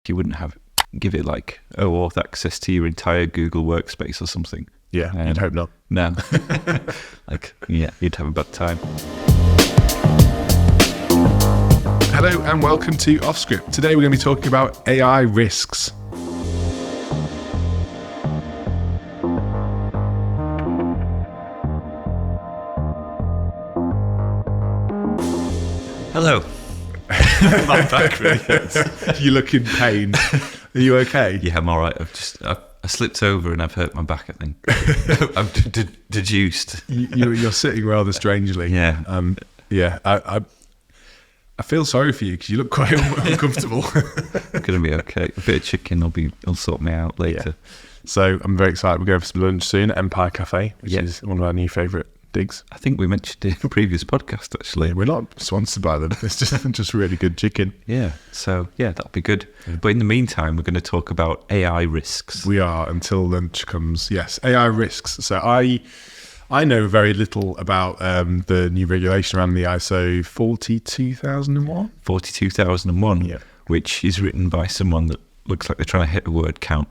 you wouldn't give it like OAuth access to your entire Google workspace or something. Yeah, you'd hope not. No. You'd have a bad time. Hello and welcome to Offscript. Today we're going to be talking about AI risks. Hello. My back really hurts. You look in pain. Are you okay? Yeah, I'm all right. I slipped over and I've hurt my back, I think. I'm deduced. You're sitting rather strangely. Yeah. I feel sorry for you because you look quite uncomfortable. I'm going to be okay. A bit of chicken will sort me out later. Yeah. So I'm very excited. We're going for some lunch soon at Empire Cafe, which is one of our new favourite digs. I think we mentioned it in a previous podcast, actually. We're not sponsored by them. It's just really good chicken. Yeah. So, that'll be good. Yeah. But in the meantime, we're going to talk about AI risks. We are, until lunch comes. Yes, AI risks. So I know very little about the new regulation around the ISO 42001. 42001, which is written by someone that looks like they're trying to hit a word count.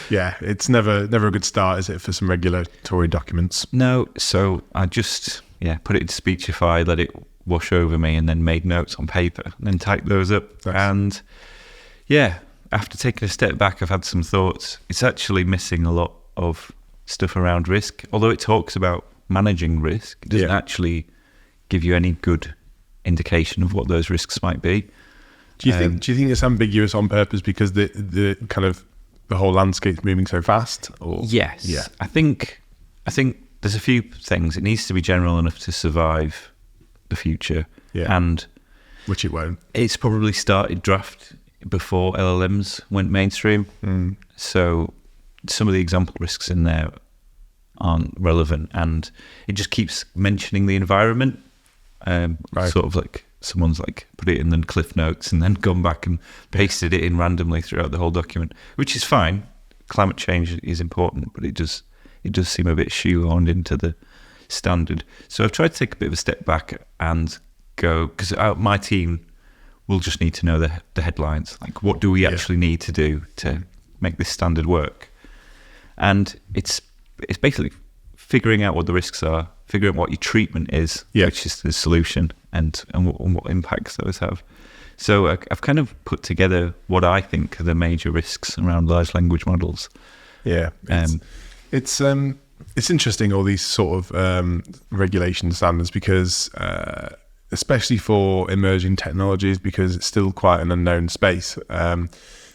Yeah, it's never a good start, is it, for some regulatory documents? No, so I just put it into Speechify, let it wash over me, and then made notes on paper, and then typed those up. Nice. And after taking a step back, I've had some thoughts. It's actually missing a lot of stuff around risk. Although it talks about managing risk, it doesn't actually give you any good indication of what those risks might be. Do you think it's ambiguous on purpose because the kind of the whole landscape's moving so fast? Or? Yes. Yeah. I think there's a few things. It needs to be general enough to survive the future. Yeah. And which it won't. It's probably started draft before LLMs went mainstream. So some of the example risks in there aren't relevant, and it just keeps mentioning the environment. Sort of like someone's like put it in the cliff notes and then gone back and pasted it in randomly throughout the whole document, which is fine. Climate change is important, but it does seem a bit shoehorned into the standard. So I've tried to take a bit of a step back and go, because my team will just need to know the headlines, like what do we actually need to do to make this standard work. And it's basically figuring out what the risks are, figuring out what your treatment is, which is the solution, and what impacts those have. So I've kind of put together what I think are the major risks around large language models. Yeah, it's interesting, all these sort of regulation standards, because especially for emerging technologies, because it's still quite an unknown space.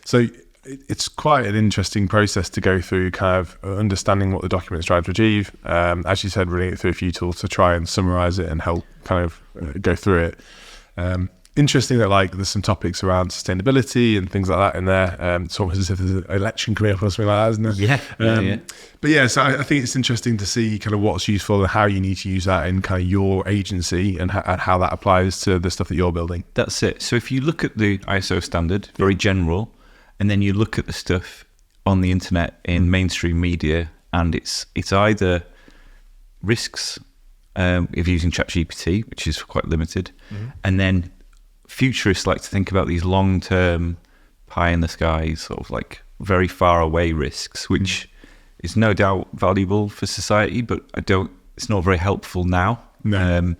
So it's quite an interesting process to go through, kind of understanding what the document's trying to achieve. As you said, running it through a few tools to try and summarize it and help kind of go through it. Interesting that there's some topics around sustainability and things like that in there. It's almost as if there's an election coming up or something like that, isn't it? Yeah. But so I think it's interesting to see kind of what's useful and how you need to use that in kind of your agency and how that applies to the stuff that you're building. That's it. So if you look at the ISO standard, very general, and then you look at the stuff on the internet in mainstream media, and it's either risks of using ChatGPT, which is quite limited, and then futurists like to think about these long-term, pie-in-the-sky, sort of like very far away risks, which is no doubt valuable for society, but it's not very helpful now. No.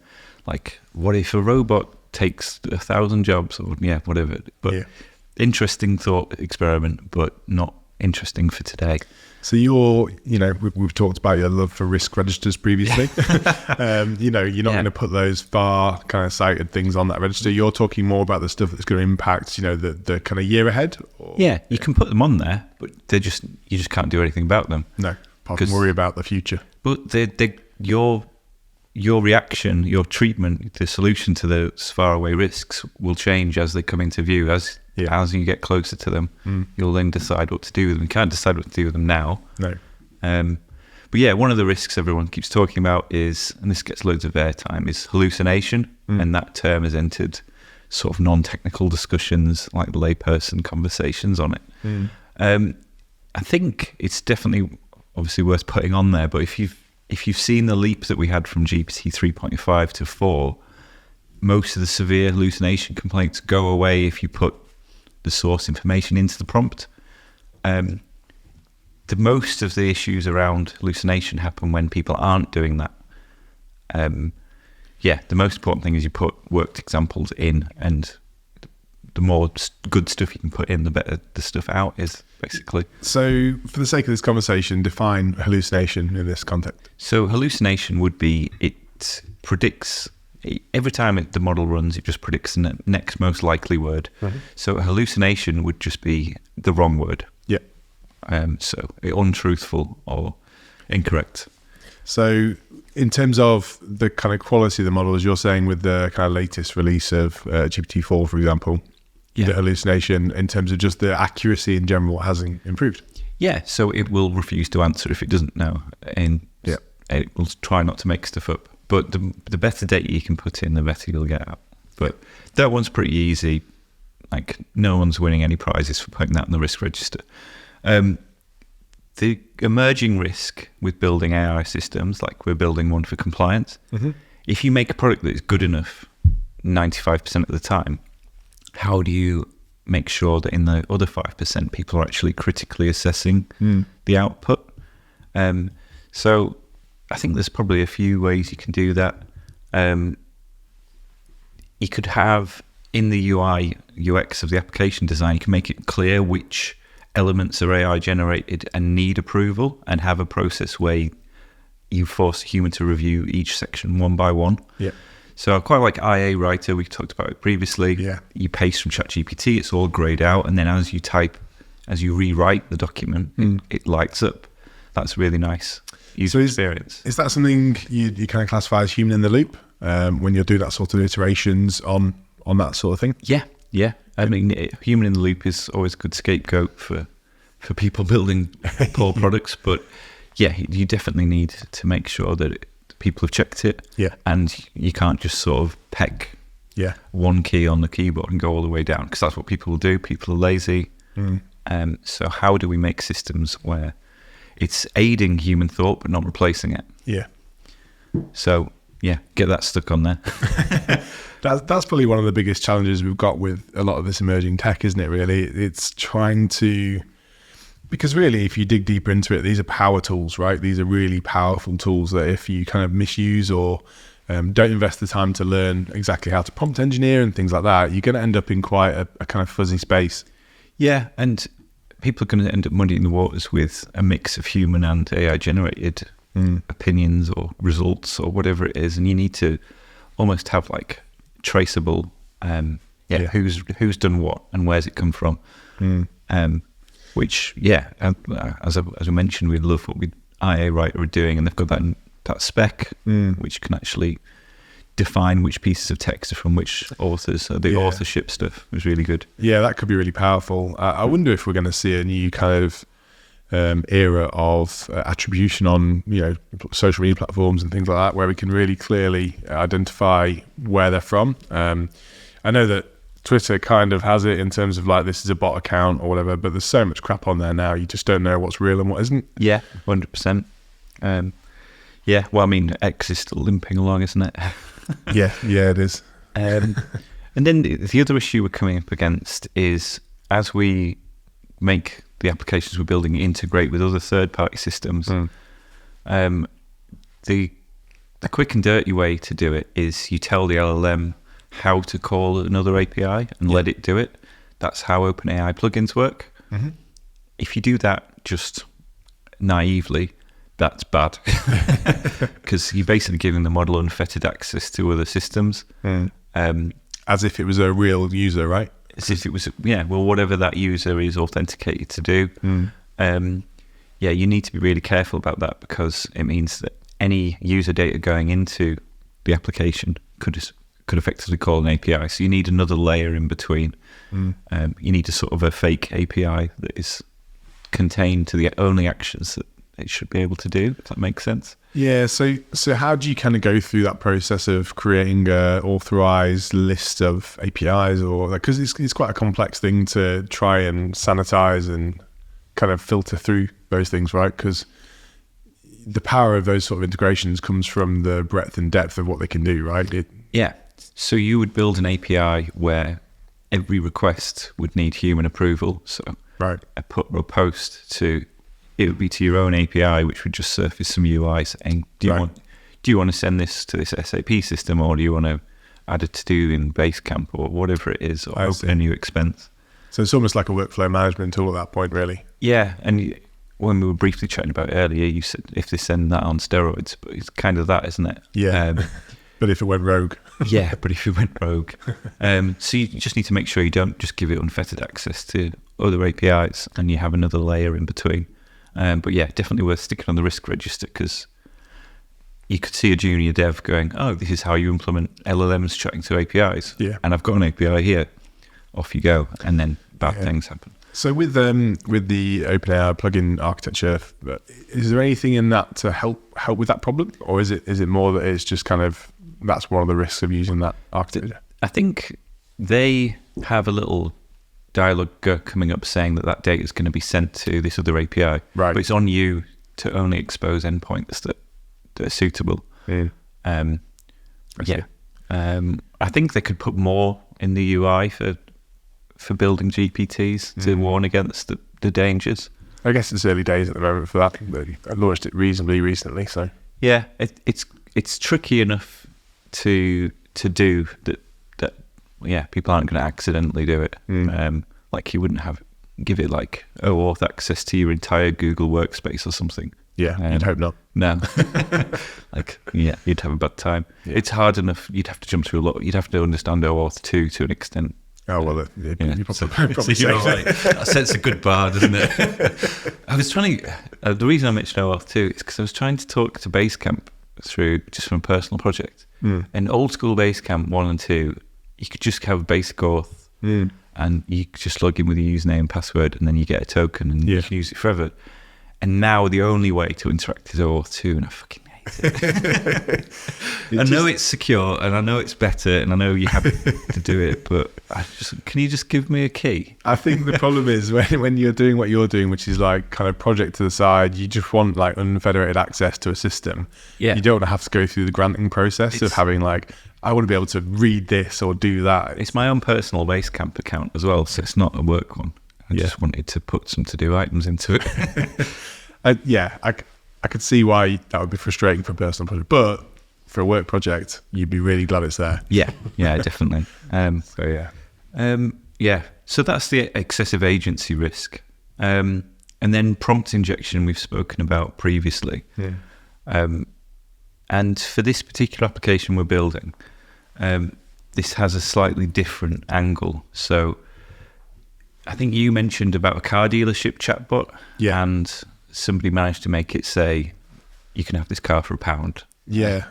Like, what if a robot takes 1,000 jobs, or whatever? But interesting thought experiment, but not interesting for today. So we've talked about your love for risk registers previously. You're not going to put those far kind of sighted things on that register. You're talking more about the stuff that's going to impact, the kind of year ahead. You can put them on there, but you just can't do anything about them. No, apart from worry about the future. But your reaction, your treatment, the solution to those faraway risks will change as they come into view. As you get closer to them, you'll then decide what to do with them. You can't decide what to do with them now. No. But one of the risks everyone keeps talking about is, and this gets loads of airtime, is hallucination. And that term has entered sort of non-technical discussions, like layperson conversations on it. I think it's definitely obviously worth putting on there, but if you've seen the leap that we had from GPT 3.5 to 4, most of the severe hallucination complaints go away if you put the source information into the prompt. The most of the issues around hallucination happen when people aren't doing that. The most important thing is you put worked examples in, and the more good stuff you can put in, the better the stuff out is, basically. So for the sake of this conversation, define hallucination in this context. So hallucination would be, it predicts, every time the model runs, it just predicts the next most likely word. Mm-hmm. So a hallucination would just be the wrong word. Yeah. So untruthful or incorrect. So in terms of the kind of quality of the model, as you're saying with the kind of latest release of GPT-4, for example, the hallucination in terms of just the accuracy in general hasn't improved. Yeah, so it will refuse to answer if it doesn't know, and it will try not to make stuff up. But the better data you can put in, the better you'll get out. But that one's pretty easy. Like, no one's winning any prizes for putting that in the risk register. The emerging risk with building AI systems, like we're building one for compliance, if you make a product that is good enough 95% of the time, how do you make sure that in the other 5% people are actually critically assessing the output? So I think there's probably a few ways you can do that. You could have, in the UI, UX of the application design, you can make it clear which elements are AI generated and need approval, and have a process where you force a human to review each section one by one. Yeah. So I quite like IA Writer. We talked about it previously. Yeah. You paste from ChatGPT, it's all grayed out, and then as you rewrite the document, it lights up. That's really nice user experience. Is that something you kind of classify as human in the loop when you're doing that sort of iterations on that sort of thing? Yeah. I mean, human in the loop is always a good scapegoat for people building poor products, but yeah, you definitely need to make sure that people have checked it. Yeah. And you can't just sort of peg one key on the keyboard and go all the way down, because that's what people will do. People are lazy. So how do we make systems where it's aiding human thought but not replacing it? Yeah. So yeah, get that stuck on there. That's probably one of the biggest challenges we've got with a lot of this emerging tech, isn't it, really? It's trying to... Because really, if you dig deeper into it, these are power tools, right? These are really powerful tools that if you kind of misuse or don't invest the time to learn exactly how to prompt engineer and things like that, you're going to end up in quite a kind of fuzzy space. Yeah, and people are going to end up muddying the waters with a mix of human and AI-generated opinions or results or whatever it is, and you need to almost have like traceable, who's done what and where's it come from. Which, as I mentioned, we love what IA Writer are doing, and they've got that spec, which can actually define which pieces of text are from which authors. The authorship stuff was really good. Yeah, that could be really powerful. I wonder if we're going to see a new kind of era of attribution on social media platforms and things like that, where we can really clearly identify where they're from. I know that Twitter kind of has it in terms of like, this is a bot account or whatever, but there's so much crap on there now, you just don't know what's real and what isn't. Yeah, 100%. Well, I mean, X is still limping along, isn't it? yeah, it is. And then the other issue we're coming up against is, as we make the applications we're building integrate with other third-party systems, the quick and dirty way to do it is you tell the LLM how to call another API and let it do it. That's how OpenAI plugins work. If you do that just naively, that's bad, because you're basically giving the model unfettered access to other systems. As if it was a real user, right? As if it was, whatever that user is authenticated to do. You need to be really careful about that, because it means that any user data going into the application could effectively call an API. So you need another layer in between. You need a sort of a fake API that is contained to the only actions that it should be able to do, if that makes sense. Yeah, so how do you kind of go through that process of creating an authorized list of APIs, or because it's quite a complex thing to try and sanitize and kind of filter through those things, right? Because the power of those sort of integrations comes from the breadth and depth of what they can do, right? So you would build an API where every request would need human approval. So Right. a put or a post it would be to your own API, which would just surface some UI saying, do you want to send this to this SAP system, or do you want to add a to-do in Basecamp or whatever it is, or open a new expense? So it's almost like a workflow management tool at that point, really. Yeah, and when we were briefly chatting about it earlier, you said if they send that on steroids, but it's kind of that, isn't it? Yeah. But if it went rogue. Yeah, but if it went rogue. So you just need to make sure you don't just give it unfettered access to other APIs and you have another layer in between. But yeah, definitely worth sticking on the risk register, because you could see a junior dev going, oh, this is how you implement LLMs chatting to APIs. Yeah. And I've got an API here. Off you go. And then bad things happen. So with the OpenAI plugin architecture, is there anything in that to help with that problem? Or is it more that it's just kind of, that's one of the risks of using that architecture? I think they have a little dialogue coming up saying that data is going to be sent to this other API. Right. But it's on you to only expose endpoints that are suitable. Yeah. I think they could put more in the UI for building GPTs to warn against the dangers. I guess it's early days at the moment for that. I launched it reasonably recently, so yeah, it's tricky enough to do that. Yeah, people aren't going to accidentally do it. Like you wouldn't give it like OAuth access to your entire Google workspace or something. Yeah, you'd hope not. No, you'd have a bad time. Yeah. It's hard enough. You'd have to jump through a lot. You'd have to understand OAuth 2 to an extent. Oh well, you probably so that sets a good bar, doesn't it? I was trying to. The reason I mentioned OAuth 2 is because I was trying to talk to Basecamp through just from a personal project. And old school Basecamp 1 and 2, you could just have basic auth, and you could just log in with your username and password, and then you get a token, and you can use it forever. And now the only way to interact is OAuth 2, and I fucking hate it. I know it's secure, and I know it's better, and I know you have to do it, but can you just give me a key? I think the problem is when you're doing what you're doing, which is like kind of project to the side, you just want like unfederated access to a system. Yeah. You don't want to have to go through the granting process of having like, I want to be able to read this or do that. It's my own personal Basecamp account as well, so it's not a work one. I just wanted to put some to-do items into it. I could see why that would be frustrating for a personal project, but for a work project, you'd be really glad it's there. Yeah, definitely. So that's the excessive agency risk. And then prompt injection we've spoken about previously. Yeah. And for this particular application we're building, this has a slightly different angle. So I think you mentioned about a car dealership chatbot, and somebody managed to make it say, you can have this car for £1. Yeah.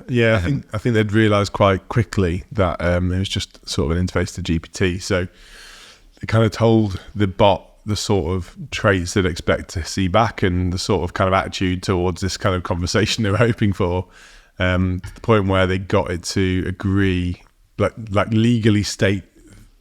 I think they'd realised quite quickly that it was just sort of an interface to GPT. So they kind of told the bot the sort of traits they'd expect to see back and the sort of kind of attitude towards this kind of conversation they were hoping for, to the point where they got it to agree, like legally state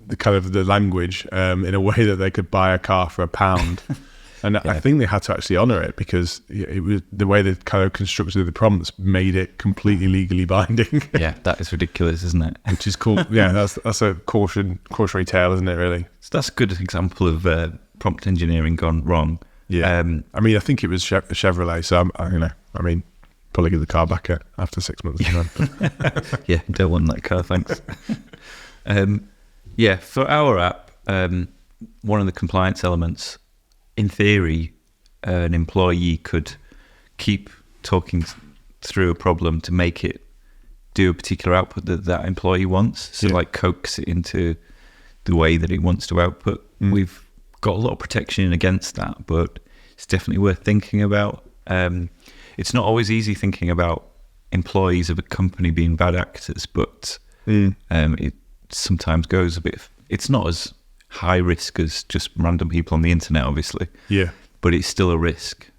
the kind of the language in a way that they could buy a car for £1. And I think they had to actually honour it because it was the way they kind of constructed the prompts made it completely legally binding. Yeah, that is ridiculous, isn't it? Which is cool. Yeah, that's a cautionary tale, isn't it? Really. So that's a good example of prompt engineering gone wrong. Yeah. I think it was Chevrolet, so probably give the car back after 6 months. Yeah, don't want that car, thanks. For our app, one of the compliance elements, in theory, an employee could keep talking through a problem to make it do a particular output that employee wants. So like coax it into the way that it wants to output. We've got a lot of protection against that, but it's definitely worth thinking about. It's not always easy thinking about employees of a company being bad actors, but it sometimes goes a bit... It's not as high risk as just random people on the internet, obviously. Yeah. But it's still a risk.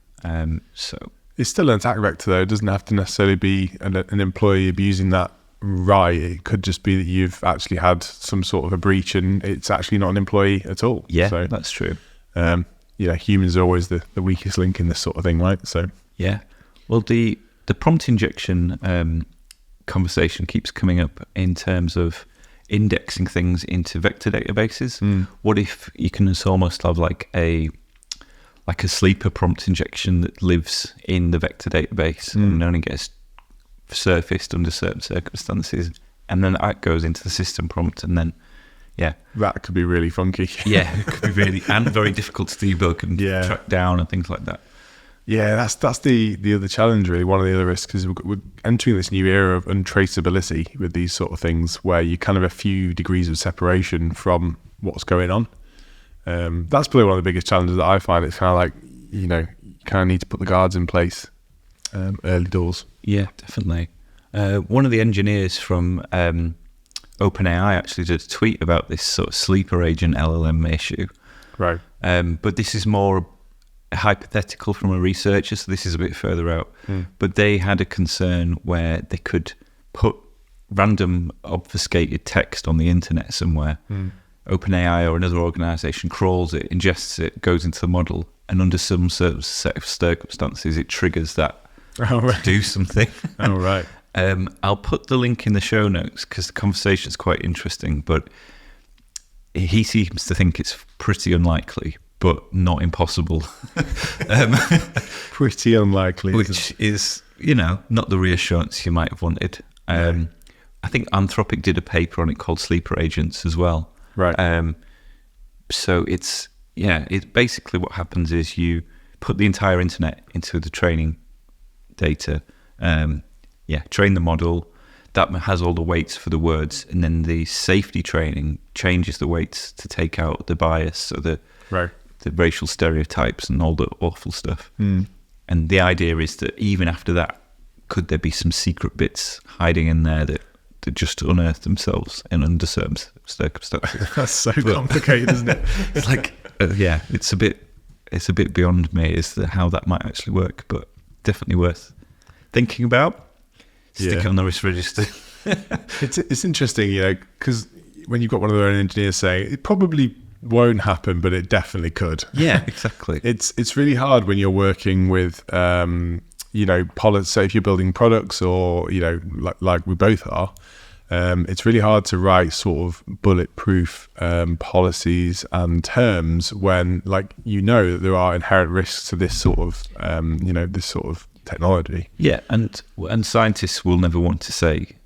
So it's still an attack vector, though. It doesn't have to necessarily be an employee abusing that right. It could just be that you've actually had some sort of a breach and it's actually not an employee at all. Yeah, so, that's true. Humans are always the weakest link in this sort of thing, right? So yeah. Well, the prompt injection conversation keeps coming up in terms of indexing things into vector databases. What if you can almost have like a sleeper prompt injection that lives in the vector database and only gets surfaced under certain circumstances, and then that goes into the system prompt, and then that could be really funky. it could be really and very difficult to debug and track down and things like that. Yeah, that's the other challenge, really. One of the other risks is we're entering this new era of untraceability with these sort of things, where you kind of a few degrees of separation from what's going on. That's probably one of the biggest challenges that I find. It's kind of like, you kind of need to put the guards in place early doors. Yeah, definitely. One of the engineers from OpenAI actually did a tweet about this sort of sleeper agent LLM issue. Right. But this is more hypothetical from a researcher, so this is a bit further out. But they had a concern where they could put random obfuscated text on the internet somewhere. OpenAI or another organization crawls it, ingests it, goes into the model, and under some sort of set of circumstances it triggers that to do something. Oh, right. I'll put the link in the show notes because the conversation is quite interesting, but he seems to think it's pretty unlikely but not impossible. Pretty unlikely. Which is, not the reassurance you might have wanted. I think Anthropic did a paper on it called Sleeper Agents as well. Right. So it's basically what happens is you put the entire internet into the training data, train the model, that has all the weights for the words, and then the safety training changes the weights to take out the bias, so the racial stereotypes and all the awful stuff. And the idea is that even after that, could there be some secret bits hiding in there that just unearth themselves in under certain circumstances? That's so complicated, isn't it? It's like, it's a bit beyond me as to how that might actually work, but definitely worth thinking about. Stick it on the risk register. It's interesting, because when you've got one of their own engineers saying it probably won't happen, but it definitely could. Yeah, exactly. It's really hard when you're working with policy. So if you're building products, or like we both are, it's really hard to write sort of bulletproof policies and terms when that there are inherent risks to this sort of this sort of technology. Yeah, and scientists will never want to say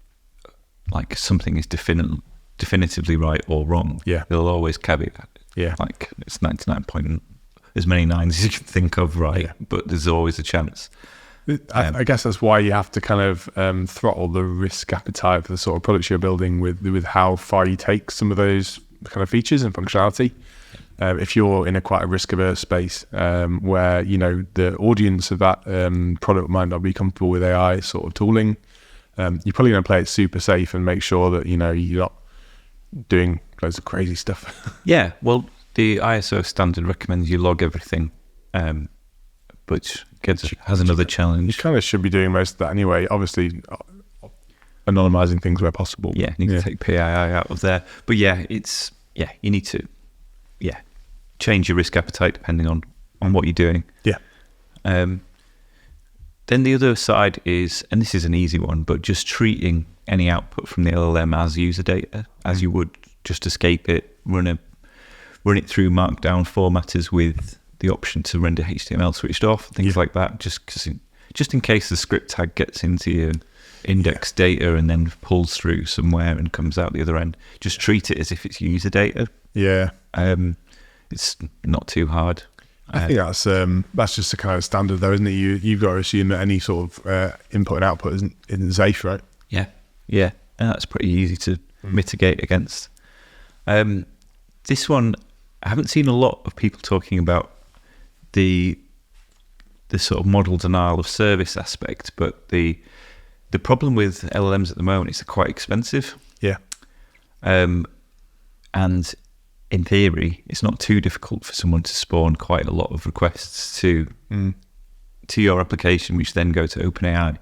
like something is definitively right or wrong. Yeah, they'll always caveat. Yeah, like it's 99 point as many nines as you can think of, right? But there's always a chance. I guess that's why you have to kind of throttle the risk appetite for the sort of products you're building with how far you take some of those kind of features and functionality. If you're in quite a risk-averse space where the audience of that product might not be comfortable with AI sort of tooling, you're probably going to play it super safe and make sure that you're not doing loads of crazy stuff. Yeah, well, the ISO standard recommends you log everything, which has another challenge. You kind of should be doing most of that anyway. Obviously, anonymizing things where possible. Yeah, you need to take PII out of there. But you need to change your risk appetite depending on what you're doing. Yeah. Then the other side is, and this is an easy one, but just treating any output from the LLM as user data, as you would just escape it, run it through Markdown formatters with the option to render HTML switched off, things like that, just in case the script tag gets into your index data and then pulls through somewhere and comes out the other end. Just treat it as if it's user data. Yeah. It's not too hard. I think that's just a kind of standard, though, isn't it? You've got to assume that any sort of input and output isn't safe, right? Yeah, and that's pretty easy to mitigate against. This one, I haven't seen a lot of people talking about the sort of model denial of service aspect, but the problem with LLMs at the moment is they're quite expensive. Yeah. And in theory, it's not too difficult for someone to spawn quite a lot of requests to your application, which then go to OpenAI.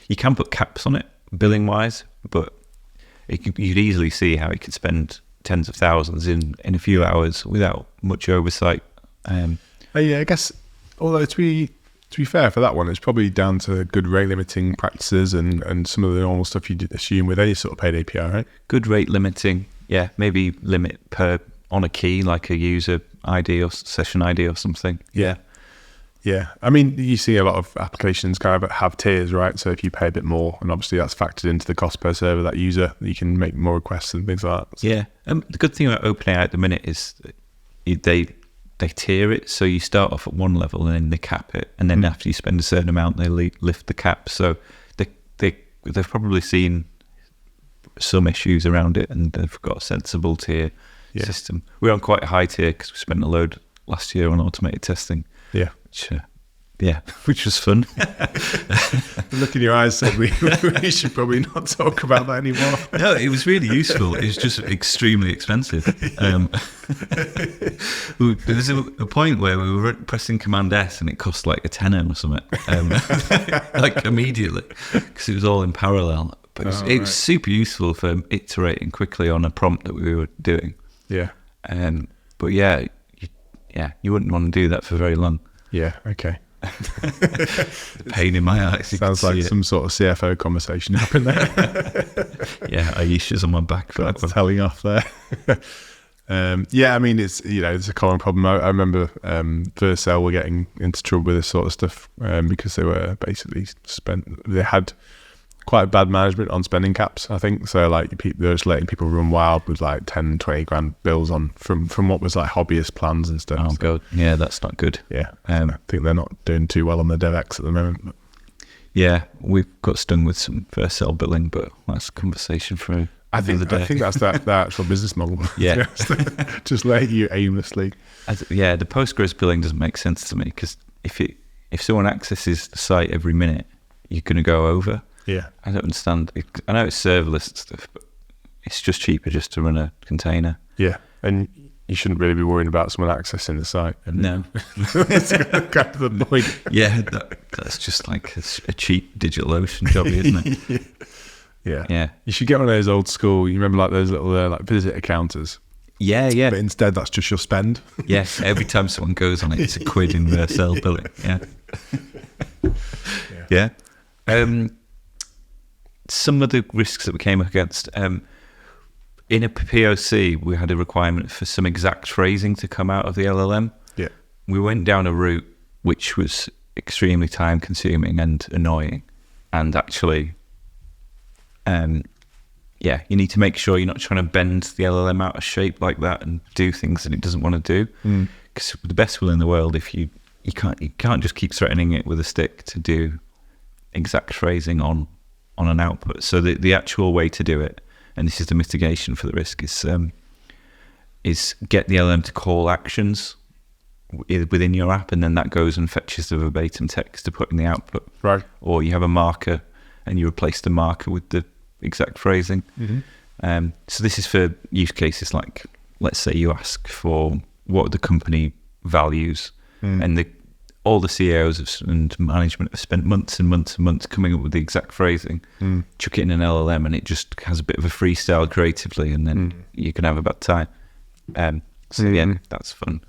You can put caps on it, billing-wise, but you'd easily see how you could spend tens of thousands in a few hours without much oversight. I guess, although to be To be fair, for that one, it's probably down to good rate limiting practices and some of the normal stuff you'd assume with any sort of paid API, right? Good rate limiting, yeah. Maybe limit per on a key, like a user ID or session ID or something. Yeah. Yeah. I mean, you see a lot of applications kind of have tiers, right? So if you pay a bit more, and obviously that's factored into the cost per server, that user, you can make more requests and things like that. So. Yeah. The good thing about OpenAI at the minute is they tier it. So you start off at one level and then they cap it. And then after you spend a certain amount, they lift the cap. So they've probably seen some issues around it and they've got a sensible tier system. We're on quite a high tier because we spent a load last year on automated testing. Yeah. Which was fun. The look in your eyes said we should probably not talk about that anymore. No, it was really useful. It was just extremely expensive. There was a point where we were pressing Command S and it cost like a tenner or something, like immediately, because it was all in parallel. But it was super useful for iterating quickly on a prompt that we were doing. Yeah. But you wouldn't want to do that for very long. Yeah. Okay. Pain in my eyes. Sounds like some sort of CFO conversation happened there. Yeah, Aisha's on my back for that one. Telling off there. I mean, it's it's a common problem. I remember Vercel were getting into trouble with this sort of stuff because they were basically they had quite bad management on spending caps, I think. So like they're just letting people run wild with like 10, 20 grand bills on from what was like hobbyist plans and stuff. Oh god, yeah, that's not good. Yeah, I think they're not doing too well on the DevX at the moment. Yeah, we've got stung with some Vercel billing, but that's a conversation for another day. I think that's the actual business model. Yeah. Just letting you aimlessly. The Postgres billing doesn't make sense to me because if someone accesses the site every minute, you're going to go over. Yeah. I don't understand. I know it's serverless and stuff, but it's just cheaper just to run a container. Yeah, and you shouldn't really be worrying about someone accessing the site. No. That's kind of the point. Yeah, that's just like a cheap DigitalOcean job, isn't it? Yeah. You should get one of those old school, you remember like those little like visitor counters? Yeah. But instead that's just your spend. Yes, every time someone goes on it, it's a quid in Vercel billing. Yeah. Some of the risks that we came up against, in a POC, we had a requirement for some exact phrasing to come out of the LLM. Yeah. We went down a route which was extremely time consuming and annoying. And actually, you need to make sure you're not trying to bend the LLM out of shape like that and do things that it doesn't want to do. Because with the best will in the world, if you can't just keep threatening it with a stick to do exact phrasing on an output. So the actual way to do it, and this is the mitigation for the risk, is get the LLM to call actions within your app, and then that goes and fetches the verbatim text to put in the output. Right. Or you have a marker and you replace the marker with the exact phrasing. So this is for use cases like, let's say you ask for what are the company values, and all the CEOs and management have spent months and months and months coming up with the exact phrasing. Chuck it in an LLM and it just has a bit of a freestyle creatively, and then you can have a bad time. That's fun.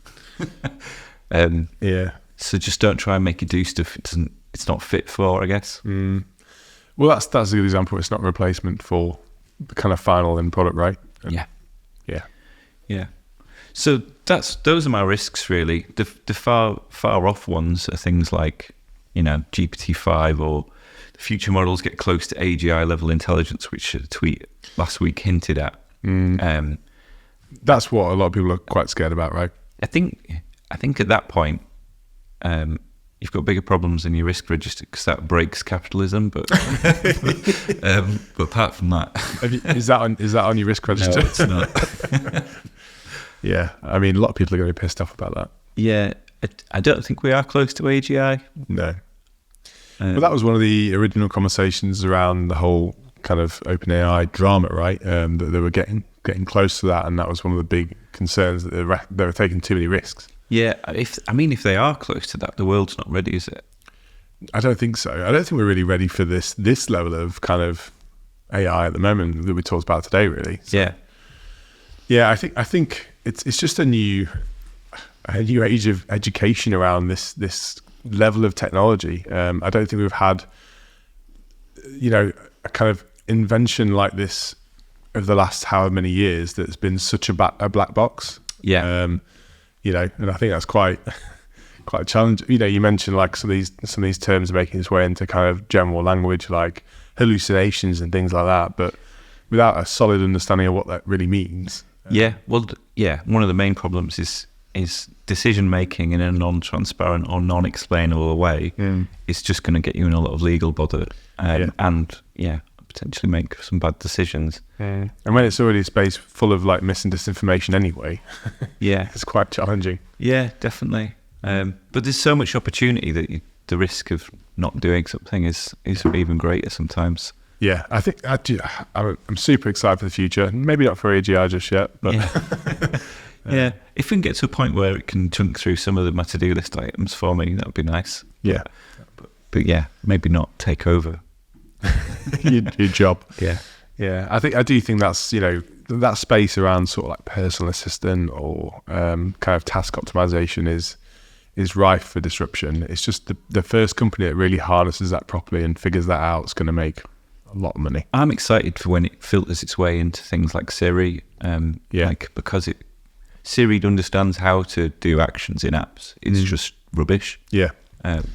So just don't try and make it do stuff it's not fit for, I guess. Well, that's a good example. It's not a replacement for the kind of final end product, right? Yeah. Yeah. So those are my risks, really. The far off ones are things like, GPT-5 or the future models get close to AGI level intelligence, which a tweet last week hinted at. That's what a lot of people are quite scared about, right? I think at that point, you've got bigger problems in your risk register because that breaks capitalism. But apart from that, is that on your risk register? No, it's not. Yeah, I mean, a lot of people are going to be pissed off about that. Yeah, I don't think we are close to AGI. No. But that was one of the original conversations around the whole kind of OpenAI drama, right? That they were getting close to that, and that was one of the big concerns that they were taking too many risks. Yeah, if they are close to that, the world's not ready, is it? I don't think so. I don't think we're really ready for this level of kind of AI at the moment that we talked about today, really. So, yeah. I think it's just a new age of education around this level of technology. I don't think we've had, a kind of invention like this over the last however many years that's been such a black box. Yeah. And I think that's quite a challenge. You mentioned like some of these terms are making its way into kind of general language, like hallucinations and things like that, but without a solid understanding of what that really means. One of the main problems is decision making in a non-transparent or non-explainable way is just going to get you in a lot of legal bother, and potentially make some bad decisions. And when it's already a space full of like mis and disinformation anyway, it's quite challenging. Yeah, definitely. But there's so much opportunity that the risk of not doing something is even greater sometimes. Yeah, I think I'm super excited for the future. Maybe not for AGI just yet, but yeah. If we can get to a point where it can chunk through some of the my to-do list items for me, that would be nice. Yeah, but maybe not take over your job. Yeah. I do think that's that space around sort of like personal assistant or kind of task optimization is rife for disruption. It's just the first company that really harnesses that properly and figures that out is going to make a lot of money. I'm excited for when it filters its way into things like Siri, because Siri understands how to do actions in apps. It's just rubbish. Yeah.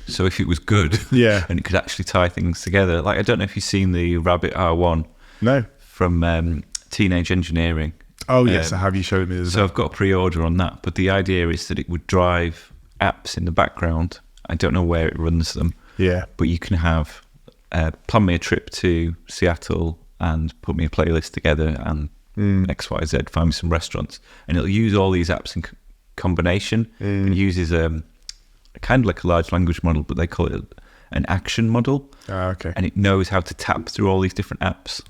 So if it was good, and it could actually tie things together, like I don't know if you've seen the Rabbit R1. No. From Teenage Engineering. Oh yes, I have. You showed me. So I've got a pre-order on that, but the idea is that it would drive apps in the background. I don't know where it runs them. Yeah. But you can have plan me a trip to Seattle and put me a playlist together and X, Y, Z, find me some restaurants. And it'll use all these apps in combination. It uses kind of like a large language model, but they call it an action model. Okay. And it knows how to tap through all these different apps.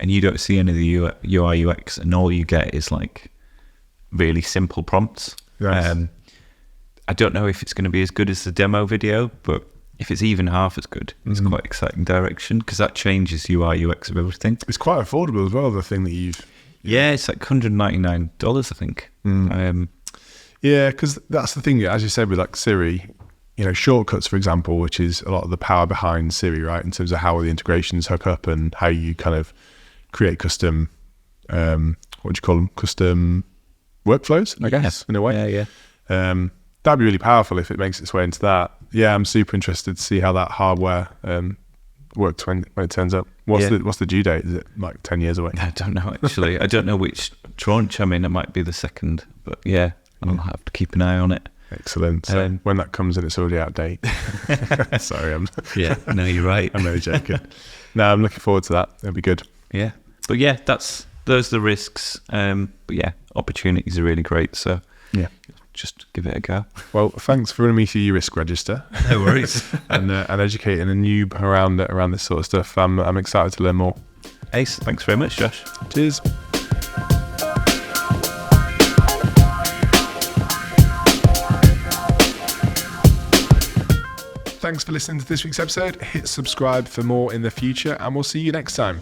And you don't see any of the UI UX, and all you get is like really simple prompts. Nice. I don't know if it's going to be as good as the demo video, but if it's even half as good, it's quite exciting direction, because that changes UI UX of everything. It's quite affordable as well, the thing that you've... Yeah, it's like $199, I think. Yeah, because that's the thing, as you said, with like Siri, shortcuts, for example, which is a lot of the power behind Siri, right, in terms of how the integrations hook up and how you kind of create custom, what do you call them? Custom workflows, I guess, in a way. Yeah. That'd be really powerful if it makes its way into that. Yeah, I'm super interested to see how that hardware works when it turns up. What's the due date? Is it like 10 years away? I don't know, actually. I don't know which tranche. I mean, it might be the second, but I'll have to keep an eye on it. Excellent. So when that comes in, it's already out of date. Sorry, no, you're right. I'm only joking. No, I'm looking forward to that. It'll be good. Yeah, but those are the risks. But opportunities are really great. So just give it a go. Well, thanks for running me through your risk register. No worries. and educating a noob around this sort of stuff. I'm excited to learn more. Ace, thanks very much, Josh. Cheers. Thanks for listening to this week's episode. Hit subscribe for more in the future, and we'll see you next time.